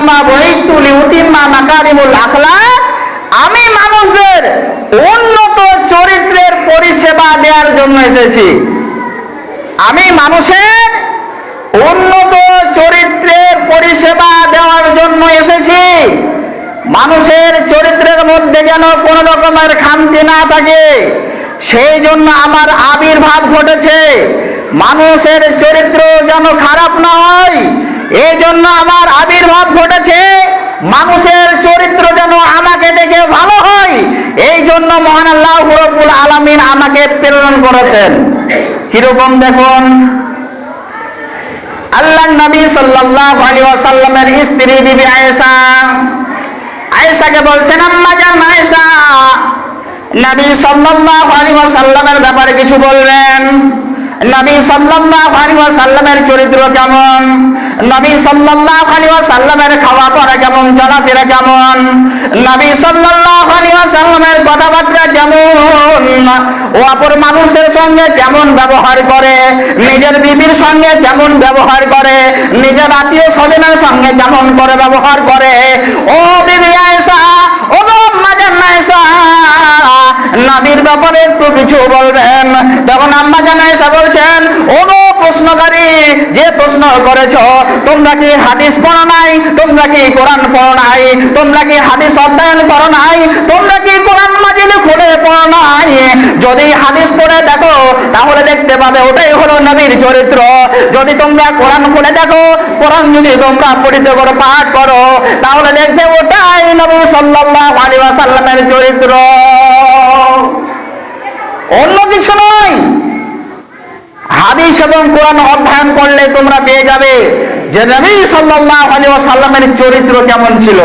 ইন্নামা বুইস্তু লিউতিম্মা মাকারিমুল আখলাক, আমি মানুষদের উন্নত চরিত্রের পরিষেবা দেওয়ার জন্য এসেছি। আমি মানুষের উন্নত চরিত্রের পরিষেবা দেওয়ার জন্য এসেছি। মানুষের চরিত্রের মধ্যে যেন কোনো রকমের খামতি না থাকে, সেই জন্য আমার আবির্ভাব ঘটেছে। মানুষের চরিত্র যেন খারাপ না হয়, এই জন্য আমার আবির্ভাব ঘটেছে। মানুষের চরিত্র যেন আমাকে দেখে ভালো হয়, এই জন্য মহান আল্লাহ রাব্বুল আলামিন আমাকে প্রেরণ করেছেন। কিরকম দেখুন, আল্লাহর নবী সাল্লাল্লাহু আলাইহি ওয়াসাল্লামের স্ত্রী বিবি আয়েশা, আয়েশাকে বলছেন, আম্মা জান আয়েশা, নবী সাল্লাল্লাহু আলাইহি ওয়াসাল্লামের ব্যাপারে কিছু বলবেন। নবী সাল্লাল্লাহু আলাইহি ওয়াসাল্লামের চরিত্র কেমন, নবী সাল্লাল্লাহু আলাইহি ওয়াসাল্লামের খাওয়া পরা কেমন, চলাফেরা কেমন, নবী সাল্লাল্লাহু আলাইহি ওয়াসাল্লামের কথাবার্তা কেমন, ও অপর মানুষের সঙ্গে কেমন ব্যবহার করে, নিজের বিবির সঙ্গে কেমন ব্যবহার করে, নিজের আত্মীয় স্বজনের সঙ্গে কেমন করে ব্যবহার করে। ও বিবি আয়েশা, ও আম্মা জান আয়েশা, নবীর ব্যাপারে একটু কিছু বলবেন। তখন আম্মা জান আয়েশা বলছেন, ও প্রশ্নকারী, যে প্রশ্ন করেছো, তোমরা কি হাদিস পড়ো নাই, তোমরা কি কোরআন পড়ো নাই, তোমরা কি হাদিস অধ্যয়ন করো নাই, তোমরা কি কোরআন মাজিদ খুলে পড়ো নাই? যদি হাদিস পড়ে দেখো তাহলে দেখতে পাবে ওটাই হলো নবীর চরিত্র। যদি তোমরা কোরআন খুলে দেখো, কোরআন যদি তোমরা পড়িতে করো, পাঠ করো, তাহলে দেখবে ওটাই নবী সাল্লাল্লাহু আলাইহি ওয়াসাল্লামের চরিত্র, অন্য কিছু নয়। হাদিস এবং কোরআন অধ্যয়ন করলে তোমরা পেয়ে যাবে যে নবী সাল্লাল্লাহু আলাইহি ওয়াসাল্লামের চরিত্র কেমন ছিল।